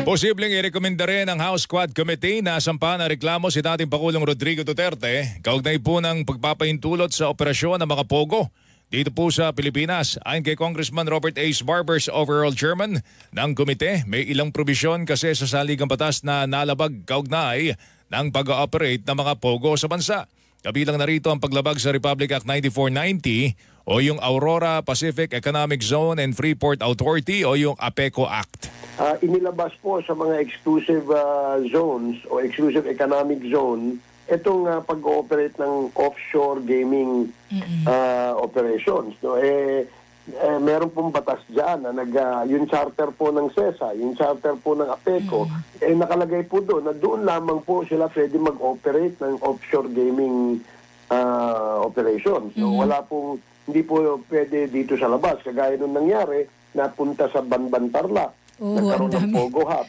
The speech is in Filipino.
Posibleng irekomenda rin ng House Quad Committee na sampahan ng reklamo si dating Pangulong Rodrigo Duterte kaugnay po ng pagpapahintulot sa operasyon ng mga pogo dito po sa Pilipinas. Ayon kay Congressman Robert H. Barbers, overall chairman ng komite, may ilang probisyon kasi sa saligang batas na nalabag kaugnay ng pag-ooperate ng mga pogo sa bansa. Kabilang narito ang paglabag sa Republic Act 9490 o yung Aurora Pacific Economic Zone and Freeport Authority o yung APECO Act. Inilabas po sa mga exclusive zones o exclusive economic zone itong pag-ooperate ng offshore gaming operations. No? Meron pong batas dyan na yung charter po ng CESA, yung charter po ng APECO, nakalagay po doon na doon lamang po sila pwede mag-operate ng offshore gaming operations. No? Wala pong, hindi po pwede dito sa labas. Kagaya nung nangyari, napunta sa Banban Tarlac. Nagkaroon ng Pogo Hub.